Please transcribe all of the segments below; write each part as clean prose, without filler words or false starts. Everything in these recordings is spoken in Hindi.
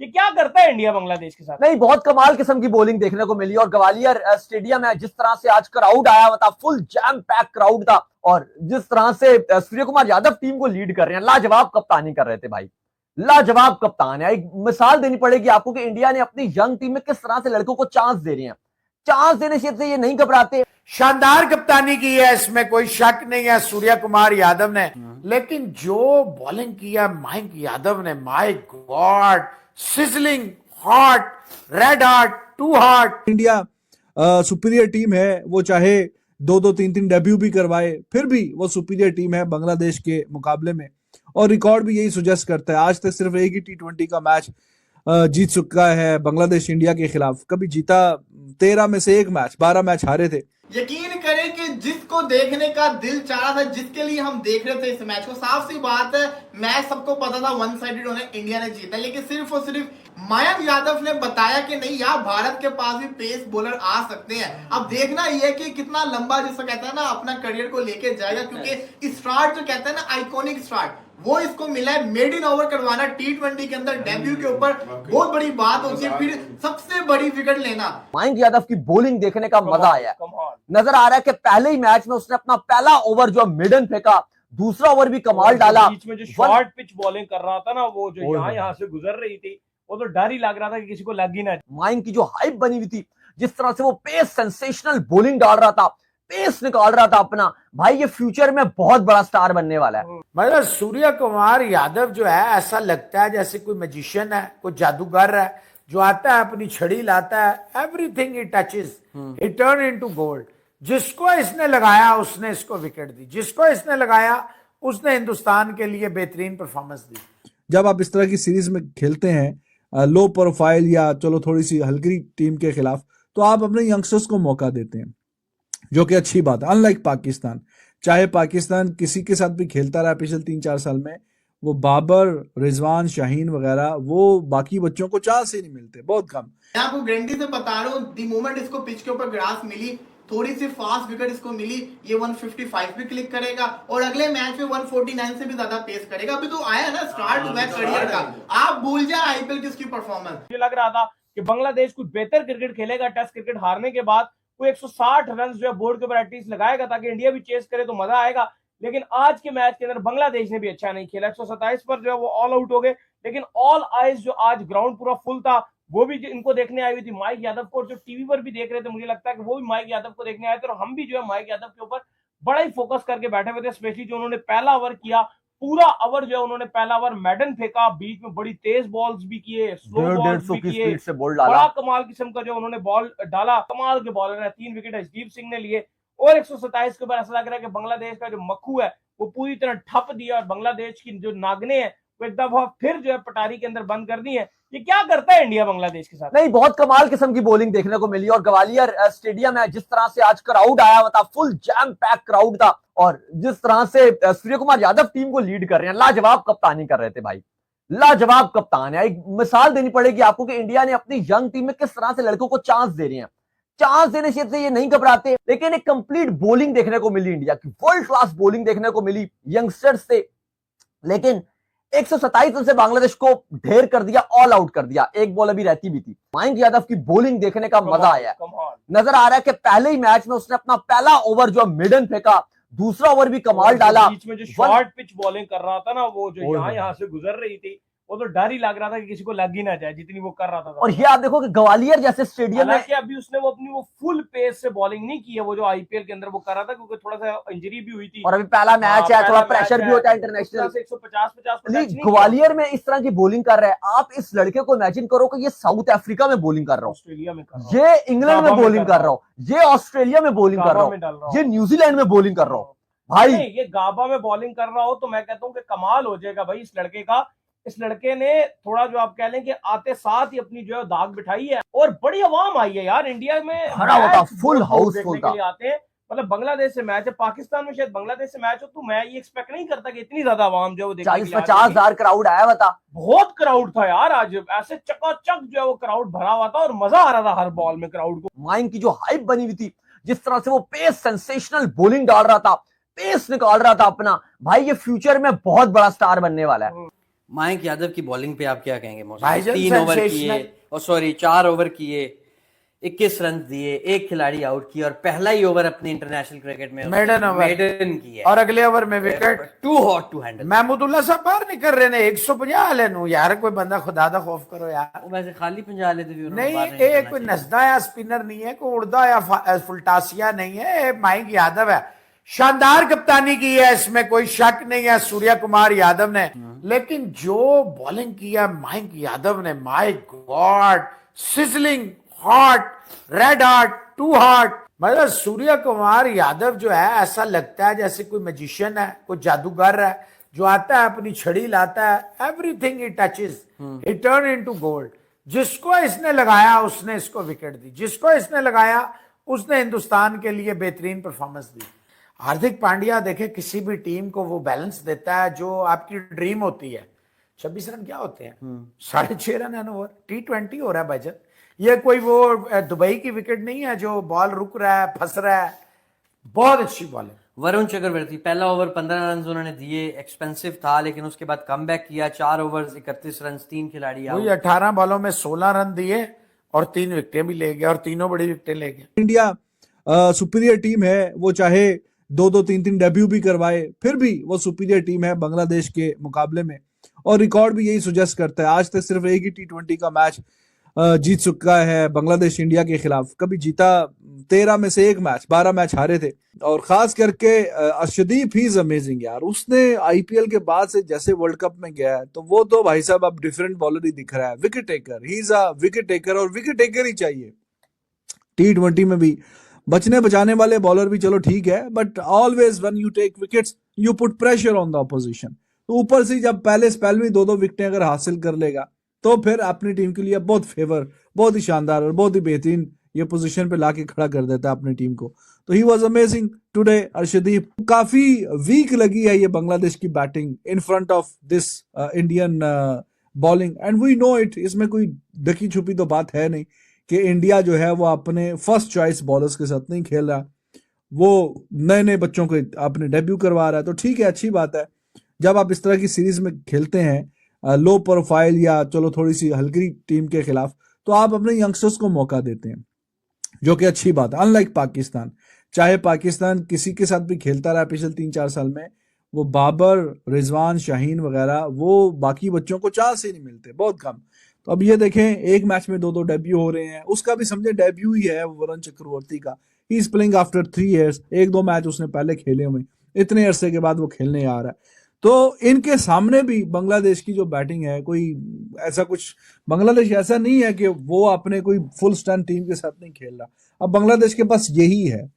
ये क्या करता है इंडिया बांग्लादेश के साथ? नहीं, बहुत कमाल किस्म की बॉलिंग देखने को मिली और ग्वालियर स्टेडियम है जिस तरह से आज क्राउड आया हुआ था, फुल जैम पैक क्राउड था और जिस तरह से सूर्य कुमार यादव टीम को लीड कर रहे हैं, लाजवाब कप्तानी कर रहे थे भाई, लाजवाब कप्तान है। एक मिसाल देनी पड़ेगी आपको कि इंडिया ने अपनी यंग टीम में किस तरह से लड़कों को चांस दे रही है, चांस देने से ये नहीं घबराते। शानदार कप्तानी की है, इसमें कोई शक नहीं है सूर्य कुमार यादव ने, लेकिन जो बॉलिंग किया मयंक यादव ने, my god, sizzling hot, red hot, too hot. India superior team है, वो चाहे 2-2, 3-3 डेब्यू भी करवाए, फिर भी वो सुपीरियर टीम है बांग्लादेश के मुकाबले में, और रिकॉर्ड भी यही सुजेस्ट करता है। आज तक सिर्फ एक ही T20 का मैच जीत चुका है बांग्लादेश इंडिया के खिलाफ, कभी जीता 13 में से 1 मैच, 12 मैच हारे थे। यकीन करें कि जिसको देखने का दिल चाह रहा था, जिसके लिए हम देख रहे थे इस मैच को, साफ सी बात है मैच सबको पता था वन साइडेड होने इंडिया ने जीता, लेकिन सिर्फ और सिर्फ मयंक यादव ने बताया कि नहीं यार, भारत के पास भी पेस बॉलर आ सकते हैं। अब देखना यह है कि कितना लंबा, जिसको कहता है ना, अपना करियर को लेके जाएगा, क्योंकि स्टार्ट जो कहते हैं ना, आइकॉनिक स्टार्ट, वो इसको मिला है। मेड इन ओवर करवाना T20 के अंदर डेब्यू के ऊपर बहुत बड़ी बात होती है, फिर सबसे बड़ी विकेट लेना। मयंक यादव की बॉलिंग देखने का मजा आया, नजर आ रहा है कि पहले ही मैच में उसने अपना पहला ओवर जो मिडन फेंका, दूसरा ओवर भी कमाल डाला। बीच में जो शॉर्ट पिच बॉलिंग कर रहा था ना, वो जो यहाँ से गुजर रही थी, वो तो डर ही लग रहा था कि किसी को लग ही ना। मयंक की जो हाइप बनी हुई थी, जिस तरह से वो पेस सेंसेशनल बॉलिंग डाल रहा था, पेस निकाल रहा था अपना, भाई ये फ्यूचर में बहुत बड़ा स्टार बनने वाला है। मतलब सूर्य कुमार यादव जो है, ऐसा लगता है जैसे कोई मैजिशियन है, कोई जादूगर है, जो आता है अपनी छड़ी लाता है, everything he touches it turn into gold. जिसको इसने लगाया उसने इसको विकेट दी, जिसको इसने लगाया उसने हिंदुस्तान के लिए बेहतरीन परफॉर्मेंस दी। जब आप इस तरह की सीरीज में खेलते हैं लो प्रोफाइल या चलो थोड़ी सी हल्की टीम के खिलाफ, तो आप अपने यंगस्टर्स को मौका देते हैं, जो कि अच्छी बात है। अनलाइक पाकिस्तान, चाहे पाकिस्तान किसी के साथ भी खेलता रहा पिछले 3-4 साल में, वो बाबर, रिजवान, शाहीन वगैरह, वो बाकी बच्चों को चांस ही नहीं मिलते, बहुत कम। मैं आपको गारंटी से बता रहा हूँ, दी मोमेंट इसको पिच के ऊपर ग्रास मिली, थोड़ी सी फास्ट विकेट इसको मिली, ये 155 भी क्लिक करेगा और अगले मैच में 149 से भी ज्यादा पेस करेगा। अभी तो आया ना, स्टार्ट हुआ करियर का, आप भूल जाए आईपीएल की उसकी परफॉर्मेंस। मुझे लग रहा था कि बांग्लादेश कुछ बेहतर क्रिकेट खेलेगा, टेस्ट क्रिकेट हारने के बाद कोई 160 रन जो है बोर्ड के ऊपर एटलीस्ट लगाएगा, ताकि इंडिया भी चेस करे तो मजा आएगा। लेकिन आज के मैच के अंदर बांग्लादेश ने भी अच्छा नहीं खेला, 127 पर जो है वो ऑल आउट हो गए। लेकिन ऑल आइज जो आज ग्राउंड पूरा फुल था, वो भी इनको देखने आई हुई थी। मयंक यादव को जो टीवी पर भी देख रहे थे, मुझे लगता है कि वो भी मयंक यादव को देखने आए थे, और हम भी जो है मयंक यादव के ऊपर बड़ा ही फोकस करके बैठे हुए थे। स्पेशली जो उन्होंने पहला ओवर किया, पूरा ओवर जो है उन्होंने पहला ओवर मैडन फेंका, बीच में बड़ी तेज बॉल्स भी किए, स्लो बॉल्स भी किए, बड़ा कमाल किस्म का जो उन्होंने बॉल डाला। कमाल के बॉलर है, 3 विकेट हरदीप सिंह ने लिए, और 127 के ऊपर ऐसा लग रहा है कि बांग्लादेश का जो मक्खू है वो पूरी तरह ठप दिया, और बांग्लादेश की जो नागने हैं वो एक दफा फिर जो है पटारी के अंदर बंद कर दी है। ये क्या करता है इंडिया बांग्लादेश के साथ? नहीं, बहुत कमाल किस्म की बॉलिंग देखने को मिली और ग्वालियर स्टेडियम है जिस तरह से आज क्राउड आया हुआ था, फुल जैम पैक क्राउड था, और जिस तरह से सूर्य कुमार यादव टीम को लीड कर रहे हैं, लाजवाब कप्तानी कर रहे थे भाई, लाजवाब कप्तान है। एक मिसाल देनी पड़ेगी आपको कि इंडिया ने अपनी यंग टीम में किस तरह से लड़कों को चांस दे रही है, चांस देने से ये नहीं घबराते। लेकिन एक कंप्लीट बॉलिंग देखने को मिली इंडिया की, वर्ल्ड क्लास बॉलिंग देखने को मिली यंगस्टर्स से, लेकिन 127 रन से बांग्लादेश को ढेर कर दिया, ऑल आउट कर दिया, एक बॉल अभी रहती भी थी। मयंक यादव की बॉलिंग देखने का मजा आया, नजर आ रहा है कि पहले ही मैच में उसने अपना पहला ओवर जो मिडन फेंका, दूसरा ओवर भी कमाल डाला। बीच में जो शॉर्ट पिच बॉलिंग कर रहा था ना, वो जो यहाँ से गुजर रही थी, वो तो डर ही लग रहा था कि किसी को लग ही ना जाए, जितनी वो कर रहा था। और ये आप देखो कि ग्वालियर जैसे स्टेडियम में अभी उसने वो अपनी वो फुल पेस से बॉलिंग नहीं की है, वो जो आईपीएल के अंदर वो कर रहा था, क्योंकि थोड़ा सा इंजरी भी हुई थी, और अभी पहला मैच है, थोड़ा प्रेशर भी होता है इंटरनेशनल। 150 ग्वालियर में इस तरह की बॉलिंग कर रहा है। आप इस लड़के को इमेजिन करो कि ये साउथ अफ्रीका में बॉलिंग कर रहा हो, ऑस्ट्रेलिया में ये इंग्लैंड में बॉलिंग कर रहा हो, ये ऑस्ट्रेलिया में बॉलिंग कर रहा हो, ये न्यूजीलैंड में बॉलिंग कर रहा हो भाई, ये गाबा में बॉलिंग कर रहा हो, तो मैं कहता हूँ कि कमाल हो जाएगा भाई इस लड़के का। इस लड़के ने थोड़ा जो आप कह लें कि आते साथ ही अपनी जो है दाग बिठाई है, और बड़ी आवाम आई है यार इंडिया में, भरा होता, फुल हाउसफुल था। आते हैं, मतलब बांग्लादेश से मैच है, पाकिस्तान में शायद बांग्लादेश से मैच हो, तो मैं ये एक्सपेक्ट नहीं करता कि इतनी ज्यादा आवाम जो है 40-50 हजार क्राउड आया हुआ था, बहुत क्राउड था यार आज, ऐसे चकाचक जो है वो क्राउड भरा हुआ था, और मजा आ रहा था हर बॉल में क्राउड को। मयंक की जो हाइप बनी हुई थी, जिस तरह से वो पेस सेंसेशनल बॉलिंग डाल रहा था, पेस निकाल रहा था अपना, भाई ये फ्यूचर में बहुत बड़ा स्टार बनने वाला है। मयंक यादव की बॉलिंग पे आप क्या कहेंगे मौसम? भाईजान 3 ओवर sensational। किए और सॉरी 4 ओवर किए, 21 रन दिए, एक खिलाड़ी आउट किया और पहला ही ओवर अपने इंटरनेशनल क्रिकेट में मेडन ओवर मेडन किया और अगले ओवर में wicket. Too hot to handle. Mahmudullah साहब बाहर नहीं कर रहे ने 150 लेनू यार, कोई बंदा खुदा दा खौफ करो यार। वो वैसे खाली 50 लेते भी उन्होंने नहीं बाहर ये करना कोई चाहिए। नसदा या स्पिनर नहीं है, कोई उड़दा या फुलटासिया नहीं है, ये मयंक यादव है। शानदार कप्तानी की है, इसमें कोई शक नहीं है सूर्य कुमार यादव ने, लेकिन जो बॉलिंग किया मयंक यादव ने, my god, sizzling hot, red hot, too hot. मतलब सूर्य कुमार यादव जो है ऐसा लगता है जैसे कोई मैजिशियन है, कोई जादूगर है जो आता है अपनी छड़ी लाता है, everything he touches he turn into gold. जिसको इसने लगाया उसने इसको विकेट दी, जिसको इसने लगाया उसने हिंदुस्तान के लिए बेहतरीन परफॉर्मेंस दी। हार्दिक पांड्या देखे किसी भी टीम को वो बैलेंस देता है जो आपकी ड्रीम होती है। 26 रन क्या होते हैं, 6.5 रन है ओवर, T20 हो रहा है भाईजान। ये कोई वो दुबई की विकेट नहीं है जो बॉल रुक रहा है, फंस रहा है। बहुत अच्छी बॉल है। वरुण चक्रवर्ती पहला ओवर 15 रन उन्होंने दिए, एक्सपेंसिव था, लेकिन उसके बाद कमबैक किया, 4 ओवर 31 रन, 3 खिलाड़ी वही आउट। 18 बॉलों में 16 रन दिए और 3 विकेटें भी ले गए और तीनों बड़ी विकेटें ले गए। इंडिया सुपीरियर टीम है, वो चाहे 2-2 3-3 डेब्यू भी करवाए, फिर भी वो सुपीरियर टीम है बांग्लादेश के मुकाबले में, और रिकॉर्ड भी यही सुजेस्ट करता है। आज तक सिर्फ एक ही T20 का मैच जीत चुका है बांग्लादेश इंडिया के खिलाफ, कभी जीता 13 में से 1 मैच, 12 मैच हारे थे। और खास करके अर्शदीप ही इज अमेजिंग यार, उसने आईपीएल के बाद से जैसे वर्ल्ड कप में गया है तो वो तो भाई साहब अब डिफरेंट बॉलर ही दिख रहा है, wicket taker, he is a wicket taker, और विकेट टेकर ही चाहिए। T20 में भी बचने बचाने वाले बॉलर भी चलो ठीक है, but always when you take wickets you put pressure on the opposition. तो ऊपर से जब पहले स्पेल में 2-2 विकेटें अगर हासिल कर लेगा तो फिर अपनी टीम के लिए बहुत फेवर, बहुत ही शानदार और बहुत ही बेहतरीन ये पोजीशन पे लाके खड़ा कर देता है अपनी टीम को। तो he was amazing today Arshdeep. काफी वीक लगी है ये बांग्लादेश की batting in front of this Indian bowling, and we know it. इसमें कोई ढकी छुपी तो बात है नहीं कि इंडिया जो है वो अपने फर्स्ट चॉइस बॉलर्स के साथ नहीं खेल रहा, वो नए नए बच्चों को अपने डेब्यू करवा रहा है। तो ठीक है, अच्छी बात है। जब आप इस तरह की सीरीज में खेलते हैं लो प्रोफाइल या चलो थोड़ी सी हल्की टीम के खिलाफ, तो आप अपने यंगस्टर्स को मौका देते हैं, जो कि अच्छी बात है। अनलाइक पाकिस्तान, चाहे पाकिस्तान किसी के साथ भी खेलता रहा पिछले 3-4 साल में, वो बाबर, रिजवान, शाहीन वगैरह, वो बाकी बच्चों को चांस ही नहीं मिलते, बहुत कम। तो अब ये देखें, एक मैच में 2-2 डेब्यू हो रहे हैं, उसका भी समझे डेब्यू ही है वरुण चक्रवर्ती का। He is playing after 3 years, 1-2 match उसने पहले खेले हुए, इतने अरसे के बाद वो खेलने आ रहा है। तो इनके सामने भी बांग्लादेश की जो बैटिंग है, कोई ऐसा कुछ, बांग्लादेश ऐसा नहीं है कि वो अपने कोई फुल स्ट्रेंथ टीम के साथ नहीं खेल रहा। अब बांग्लादेश के पास यही है,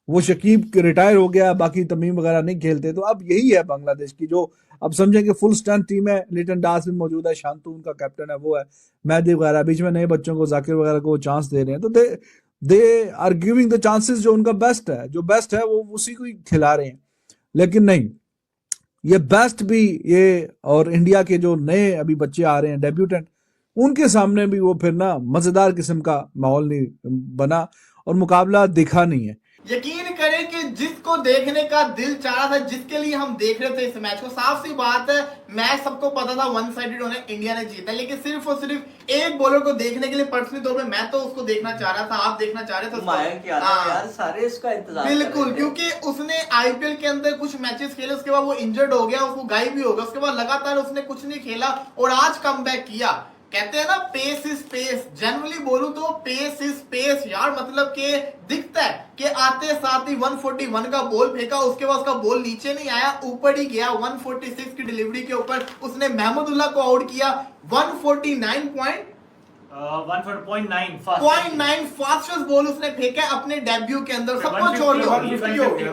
वो शकीब रिटायर हो गया, बाकी तमीम वगैरह नहीं खेलते, तो अब यही है बांग्लादेश की, जो अब समझे कि फुल स्ट्रेंथ टीम है। लिटन दास भी मौजूद है, शांतु उनका कैप्टन है, वो है मेहदी वगैरह, बीच में नए बच्चों को, जाकिर वगैरह को चांस दे रहे हैं। तो they are giving the chances, जो उनका बेस्ट है, जो बेस्ट है वो उसी को ही खिला रहे हैं। लेकिन नहीं, ये बेस्ट भी ये और इंडिया के जो नए अभी बच्चे आ रहे हैं डेब्यूटेंट, उनके सामने भी वो फिर ना मजेदार किस्म का माहौल नहीं बना और मुकाबला दिखा नहीं है। यकीन करें कि जिसको देखने का दिल चाह रहा था, जिसके लिए हम देख रहे थे इस मैच को, साफ सी बात है मैच सबको पता था वन साइडेड होने इंडिया ने जीता, लेकिन सिर्फ और सिर्फ एक बॉलर को देखने के लिए पर्सनली तौर पे मैं तो उसको देखना चाह रहा था, आप देखना चाह रहे थे मयंक यादव यार, सारे इसका इंतजार बिल्कुल, क्योंकि उसने आईपीएल के अंदर कुछ मैचेस खेले, उसके बाद वो इंजर्ड हो गया, उसको गायब भी हो गया, उसके बाद लगातार उसने कुछ नहीं खेला और आज कमबैक किया। कहते हैं ना पेस इज पेस, जनरली बोलूं तो पेस इज पेस यार, मतलब कि दिखता है कि आते साथ ही 141 का बॉल फेंका, उसके बाद उसका बॉल नीचे नहीं आया, ऊपर ही गया। 146 की डिलीवरी के ऊपर उसने महमूदुल्लाह को आउट किया। 149.9 फास्टेस्ट बॉल उसने फेंका अपने डेब्यू के अंदर, सब कुछ छोड़ दो,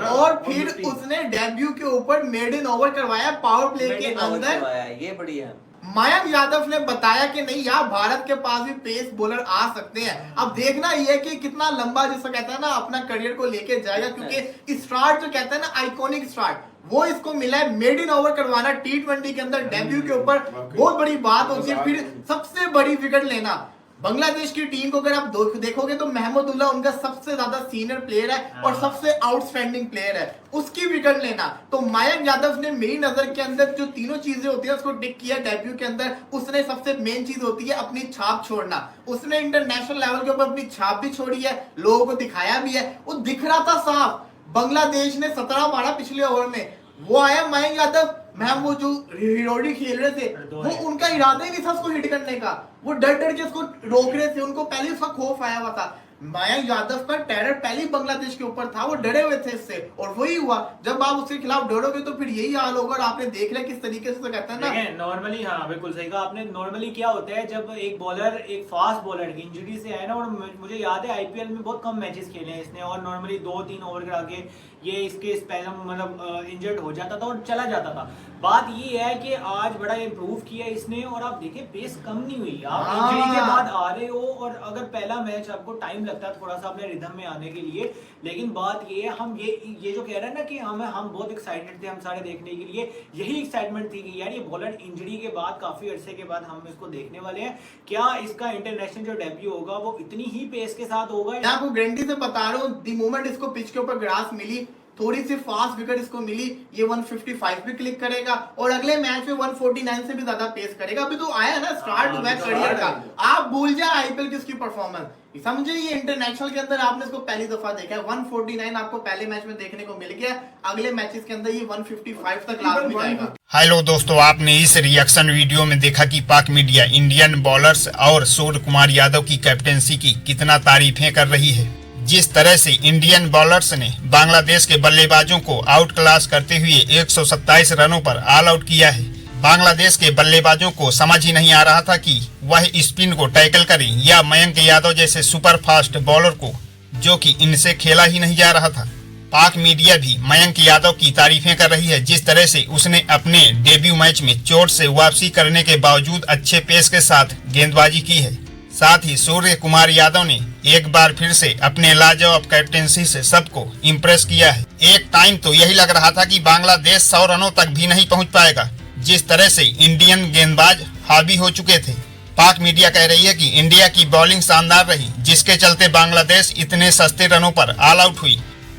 और फिर उसने डेब्यू के ऊपर मेडन ओवर करवाया पावर प्ले के अंदर। ये बढ़िया। मयंक यादव ने बताया कि नहीं यार, भारत के पास भी पेस बॉलर आ सकते हैं। अब देखना ये कि कितना लंबा, जिसको कहता है ना, अपना करियर को लेके जाएगा, क्योंकि स्टार्ट जो कहते हैं ना आइकॉनिक स्टार्ट, वो इसको मिला है। मेड इन ओवर करवाना T20 के अंदर डेब्यू के ऊपर बहुत बड़ी बात होती है, फिर सबसे बड़ी विकेट लेना। बांग्लादेश की टीम को अगर आप देखोगे तो महमूदुल्लाह उनका सबसे ज्यादा सीनियर प्लेयर है और सबसे आउटस्टैंडिंग प्लेयर है, उसकी विकेट लेना। तो मयंक यादव ने मेरी नजर के अंदर जो तीनों चीजें होती है उसको टिक किया डेब्यू के अंदर। उसने सबसे मेन चीज होती है अपनी छाप छोड़ना, उसने इंटरनेशनल लेवल के ऊपर अपनी छाप भी छोड़ी है, लोगों को दिखाया भी है, वो दिख रहा था साफ। बांग्लादेश ने 17 मारा पिछले ओवर में, वो आया मयंक यादव, मैम वो जो हिरोडी खेल रहे थे वो उनका इरादा ही नहीं था उसको हिट करने का, वो डर डर के उसको रोक रहे थे, उनको पहले उसका खौफ आया हुआ था। मयंक यादव का टेरर पहले ही बांग्लादेश के ऊपर था, वो डरे हुए थे इससे, और वही हुआ। जब आप उसके खिलाफ डरोगे तो फिर यही हाल होगा। और आपने देख लिया किस तरीके से तो कहते हैं ना, नॉर्मली, हाँ बिल्कुल सही कहा आपने। नॉर्मली क्या होता है जब एक बॉलर, एक फास्ट बॉलर की इंजरी से है ना, और मुझे याद है आईपीएल में बहुत कम मैचेस खेले हैं इसने, और नॉर्मली 2-3 ओवर के आगे ये इसके स्पेजम मतलब इंजर्ड हो जाता था और चला जाता था। बात ये है कि आज बड़ा इंप्रूव किया इसने, और आप देखें पेस कम नहीं हुई, आप इंजरी के बाद आ रहे हो, और अगर पहला मैच आपको टाइम लगता है थोड़ा सा अपने रिदम में आने के लिए, लेकिन बात ये है हम ये जो कह रहे हैं ना कि हम बहुत एक्साइटेड थे हम सारे देखने के लिए, यही एक्साइटमेंट थी कि यार ये बॉलर इंजरी के बाद काफी अरसे के बाद हम इसको देखने वाले हैं, क्या इसका इंटरनेशनल जो डेब्यू होगा वो इतनी ही पेस के साथ होगा। मैं आपको गारंटी से बता रहा हूँ, द मोमेंट इसको पिच के ऊपर ग्रास मिली, थोड़ी सी फास्ट विकेट इसको मिली, ये 155 भी क्लिक करेगा और अगले मैच में 149 से भी ज्यादा पेस करेगा। अभी तो आया ना, स्टार्ट हुआ है करियर का, आप भूल जाए आईपीएल की उसकी परफॉर्मेंस, समझे। ये इंटरनेशनल के अंदर आपने इसको पहली दफा देखा है, 149 आपको पहले मैच में देखने को मिल गया, अगले मैचेस के अंदर ये 155 तक लास्ट में जाएगा। हेलो दोस्तों, आपने इस रिएक्शन वीडियो में देखा कि पाक मीडिया इंडियन बॉलर्स और सूर्य कुमार यादव की कैप्टेंसी की कितना तारीफें कर रही है। जिस तरह से इंडियन बॉलर्स ने बांग्लादेश के बल्लेबाजों को आउट क्लास करते हुए 127 रनों पर ऑल आउट किया है। बांग्लादेश के बल्लेबाजों को समझ ही नहीं आ रहा था कि वह स्पिन को टैकल करें या मयंक यादव जैसे सुपर फास्ट बॉलर को, जो कि इनसे खेला ही नहीं जा रहा था। पाक मीडिया भी मयंक यादव की तारीफें कर रही है, जिस तरह से उसने अपने डेब्यू मैच में चोट से वापसी करने के बावजूद अच्छे पेस के साथ गेंदबाजी की है। साथ ही सूर्य कुमार यादव ने एक बार फिर से अपने लाजवाब कैप्टेंसी से सबको इम्प्रेस किया है। एक टाइम तो यही लग रहा था कि बांग्लादेश 100 रनों तक भी नहीं पहुंच पाएगा, जिस तरह से इंडियन गेंदबाज हावी हो चुके थे। पाक मीडिया कह रही है कि इंडिया की बॉलिंग शानदार रही, जिसके चलते बांग्लादेश इतने सस्ते रनों पर ऑल आउट हुई।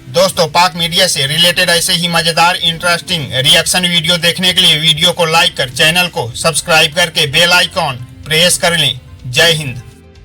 दोस्तों, पाक मीडिया से रिलेटेड ऐसे ही मजेदार इंटरेस्टिंग रिएक्शन वीडियो देखने के लिए वीडियो को लाइक कर चैनल को सब्सक्राइब करके बेल आइकॉन प्रेस कर लें। जय हिंद।